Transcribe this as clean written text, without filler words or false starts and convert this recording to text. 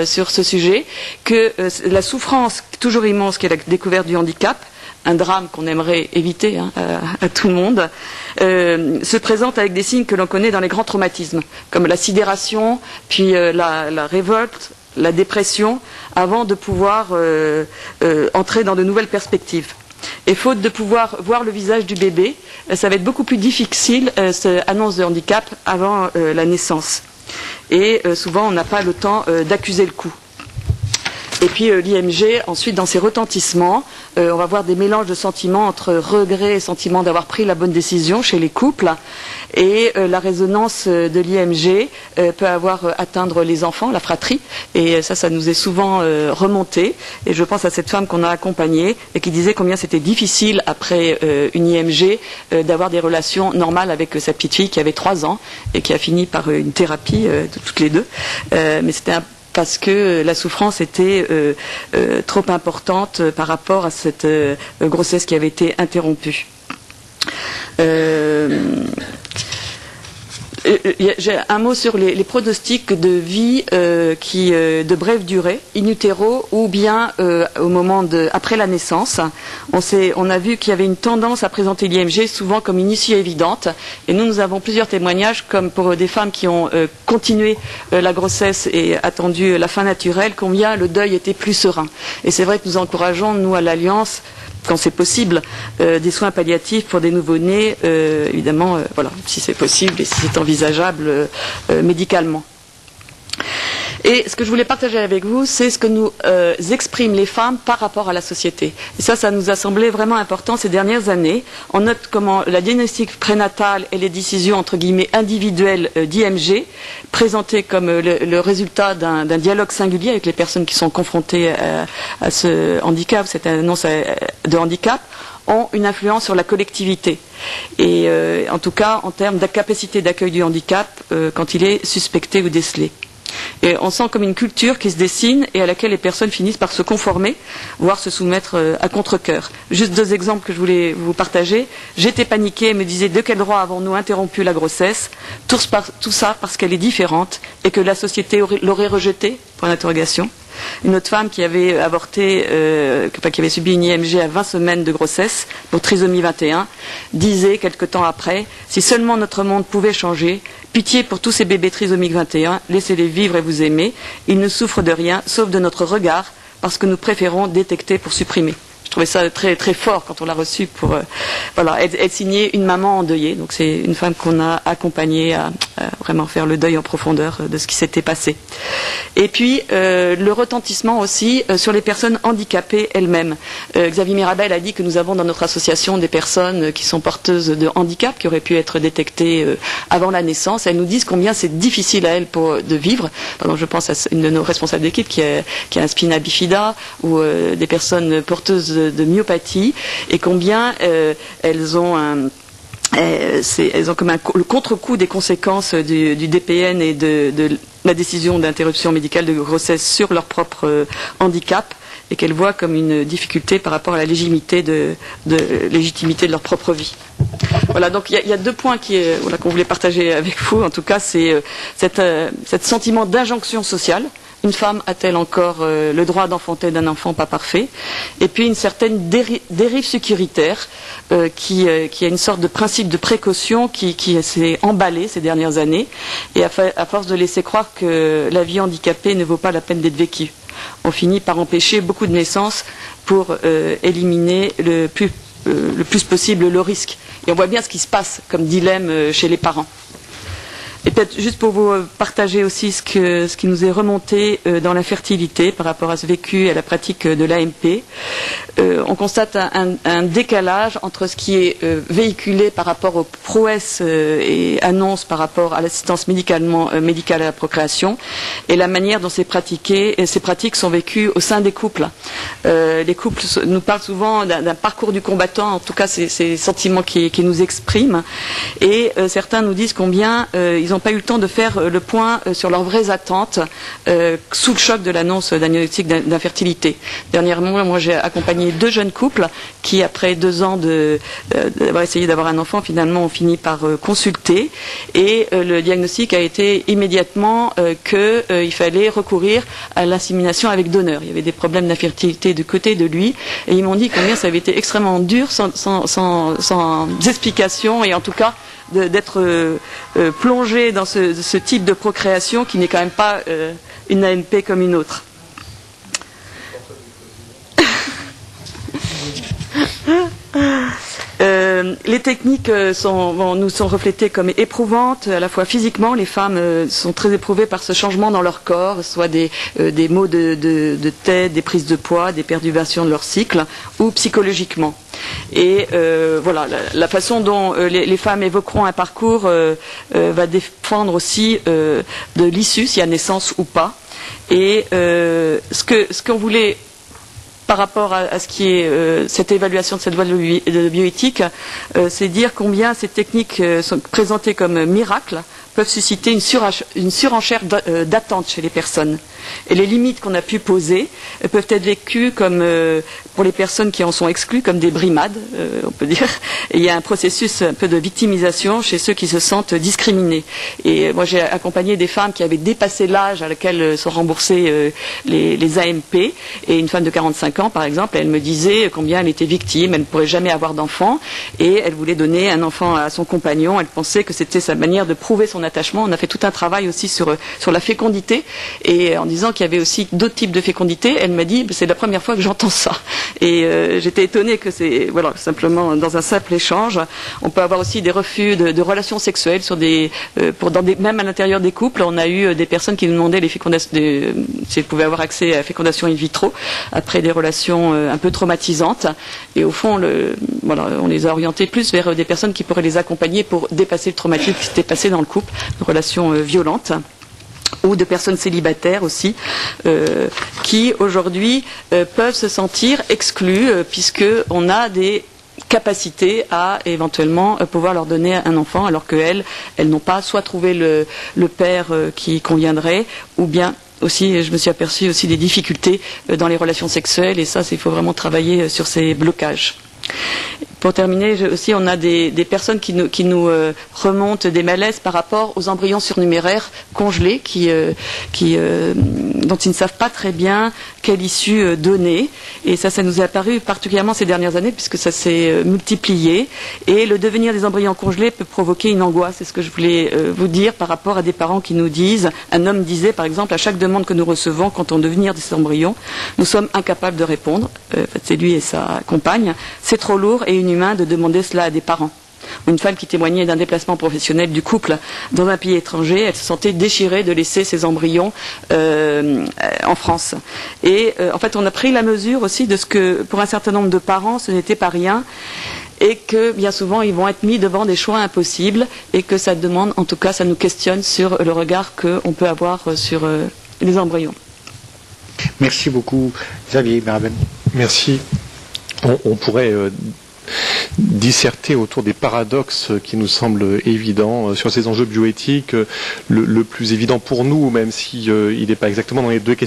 sur ce sujet, que la souffrance toujours immense qu'est la découverte du handicap, un drame qu'on aimerait éviter à tout le monde, se présente avec des signes que l'on connaît dans les grands traumatismes, comme la sidération, puis la révolte, la dépression, avant de pouvoir entrer dans de nouvelles perspectives. Et faute de pouvoir voir le visage du bébé, ça va être beaucoup plus difficile, cette annonce de handicap, avant la naissance. Et souvent on n'a pas le temps d'accuser le coup. Et puis l'IMG, ensuite dans ses retentissements, on va voir des mélanges de sentiments entre regret et sentiment d'avoir pris la bonne décision chez les couples. Et la résonance de l'IMG peut atteindre les enfants, la fratrie. Et ça nous est souvent remonté. Et je pense à cette femme qu'on a accompagnée et qui disait combien c'était difficile après une IMG d'avoir des relations normales avec sa petite fille qui avait 3 ans et qui a fini par une thérapie toutes les deux. Mais c'était parce que la souffrance était trop importante par rapport à cette grossesse qui avait été interrompue. J'ai un mot sur les pronostics de vie de brève durée, in utero, ou bien au moment après la naissance. On a vu qu'il y avait une tendance à présenter l'IMG souvent comme une issue évidente. Et nous avons plusieurs témoignages, comme pour des femmes qui ont continué la grossesse et attendu la fin naturelle, combien le deuil était plus serein. Et c'est vrai que nous encourageons, nous, à l'Alliance, quand c'est possible, des soins palliatifs pour des nouveau-nés, évidemment, voilà, si c'est possible et si c'est envisageable médicalement. Et ce que je voulais partager avec vous, c'est ce que nous expriment les femmes par rapport à la société. Et ça nous a semblé vraiment important ces dernières années. On note comment la diagnostic prénatale et les décisions, entre guillemets, individuelles d'IMG, présentées comme le résultat d'un dialogue singulier avec les personnes qui sont confrontées à ce handicap, cette annonce de handicap, ont une influence sur la collectivité. Et en tout cas, en termes de capacité d'accueil du handicap, quand il est suspecté ou décelé. Et on sent comme une culture qui se dessine et à laquelle les personnes finissent par se conformer, voire se soumettre à contre-cœur. Juste 2 exemples que je voulais vous partager. J'étais paniquée et me disais de quel droit avons-nous interrompu la grossesse, tout ça parce qu'elle est différente et que la société l'aurait rejetée, point d'interrogation. Une autre femme qui avait avorté, qui avait subi une IMG à 20 semaines de grossesse, pour trisomie 21, disait quelque temps après, si seulement notre monde pouvait changer, pitié pour tous ces bébés trisomiques 21, laissez-les vivre et vous aimer, ils ne souffrent de rien, sauf de notre regard, parce que nous préférons détecter pour supprimer. Je trouvais ça très, très fort quand on l'a reçu pour être signée une maman endeuillée. Donc c'est une femme qu'on a accompagnée à vraiment faire le deuil en profondeur de ce qui s'était passé. Et puis le retentissement aussi sur les personnes handicapées elles-mêmes. Xavier Mirabel a dit que nous avons dans notre association des personnes qui sont porteuses de handicap, qui auraient pu être détectées avant la naissance. Elles nous disent combien c'est difficile à elles de vivre. Pardon, je pense à une de nos responsables d'équipe qui a un spina bifida ou des personnes porteuses de myopathie et combien elles ont comme le contre-coup des conséquences du DPN et de la décision d'interruption médicale de grossesse sur leur propre handicap et qu'elles voient comme une difficulté par rapport à la légitimité de leur propre vie. Voilà, donc il y a 2 points qu'on voulait partager avec vous. En tout cas, c'est cet sentiment d'injonction sociale. Une femme a-t-elle encore le droit d'enfanter d'un enfant pas parfait? Et puis une certaine dérive sécuritaire qui a une sorte de principe de précaution qui s'est emballé ces dernières années et à force de laisser croire que la vie handicapée ne vaut pas la peine d'être vécue. On finit par empêcher beaucoup de naissances pour éliminer le plus possible le risque. Et on voit bien ce qui se passe comme dilemme chez les parents. Et peut-être juste pour vous partager aussi ce qui nous est remonté dans la fertilité par rapport à ce vécu et à la pratique de l'AMP. On constate un décalage entre ce qui est véhiculé par rapport aux prouesses et annonces par rapport à l'assistance médicale à la procréation et la manière dont c'est pratiqué et ces pratiques sont vécues au sein des couples. Les couples nous parlent souvent d'un parcours du combattant, en tout cas c'est ces sentiments qui nous expriment et certains nous disent combien ils ils n'ont pas eu le temps de faire le point sur leurs vraies attentes sous le choc de l'annonce d'un diagnostic d'infertilité. Dernièrement, moi j'ai accompagné 2 jeunes couples qui, après 2 ans d'avoir essayé d'avoir un enfant, finalement ont fini par consulter, et le diagnostic a été immédiatement qu'il fallait recourir à l'insémination avec donneur. Il y avait des problèmes d'infertilité du côté de lui, et ils m'ont dit combien ça avait été extrêmement dur, sans explication, et en tout cas d'être plongé dans ce type de procréation qui n'est quand même pas une AMP comme une autre. Les techniques nous sont reflétées comme éprouvantes, à la fois physiquement. Les femmes sont très éprouvées par ce changement dans leur corps, soit des maux de tête, des prises de poids, des perturbations de leur cycle, ou psychologiquement. Et voilà, la façon dont les femmes évoqueront un parcours va dépendre aussi de l'issue, s'il y a naissance ou pas. Et ce qu'on voulait, par rapport à ce qui est cette évaluation de cette voie de bioéthique, c'est dire combien ces techniques sont présentées comme miracles, peuvent susciter une surenchère d'attente chez les personnes. Et les limites qu'on a pu poser peuvent être vécues comme, pour les personnes qui en sont exclues, comme des brimades, on peut dire. Et il y a un processus un peu de victimisation chez ceux qui se sentent discriminés. Et moi, j'ai accompagné des femmes qui avaient dépassé l'âge à laquelle sont remboursées les AMP. Et une femme de 45 ans, par exemple, elle me disait combien elle était victime, elle ne pourrait jamais avoir d'enfant. Et elle voulait donner un enfant à son compagnon. Elle pensait que c'était sa manière de prouver son attachement. On a fait tout un travail aussi sur la fécondité. Et en disant qu'il y avait aussi d'autres types de fécondité, elle m'a dit c'est la première fois que j'entends ça. Et j'étais étonnée que c'est simplement dans un simple échange. On peut avoir aussi des refus de relations sexuelles même à l'intérieur des couples. On a eu des personnes qui nous demandaient si elles pouvaient avoir accès à la fécondation in vitro après des relations un peu traumatisantes. Et au fond, on les a orientés plus vers des personnes qui pourraient les accompagner pour dépasser le traumatisme qui s'était passé dans le couple, une relation violente. Ou de personnes célibataires aussi, qui aujourd'hui peuvent se sentir exclues puisqu'on a des capacités à éventuellement pouvoir leur donner un enfant alors qu'elles n'ont pas soit trouvé le père qui conviendrait, ou bien aussi, je me suis aperçue aussi des difficultés dans les relations sexuelles, et ça, il faut vraiment travailler sur ces blocages. Pour terminer, aussi, on a des personnes qui nous remontent des malaises par rapport aux embryons surnuméraires congelés dont ils ne savent pas très bien quelle issue donner. Et ça nous est apparu particulièrement ces dernières années puisque ça s'est multiplié. Et le devenir des embryons congelés peut provoquer une angoisse. C'est ce que je voulais vous dire par rapport à des parents qui nous disent, un homme disait par exemple, à chaque demande que nous recevons quant au devenir de ces embryons, nous sommes incapables de répondre. C'est lui et sa compagne. C'est trop lourd et inhumain de demander cela à des parents. Une femme qui témoignait d'un déplacement professionnel du couple dans un pays étranger, elle se sentait déchirée de laisser ses embryons en France. Et en fait, on a pris la mesure aussi de ce que, pour un certain nombre de parents, ce n'était pas rien, et que bien souvent, ils vont être mis devant des choix impossibles, et que ça demande, en tout cas, ça nous questionne sur le regard qu'on peut avoir sur les embryons. Merci beaucoup, Xavier Maraben. Merci. On pourrait disserter autour des paradoxes qui nous semblent évidents sur ces enjeux bioéthiques. Le plus évident pour nous, même si il n'est pas exactement dans les deux questions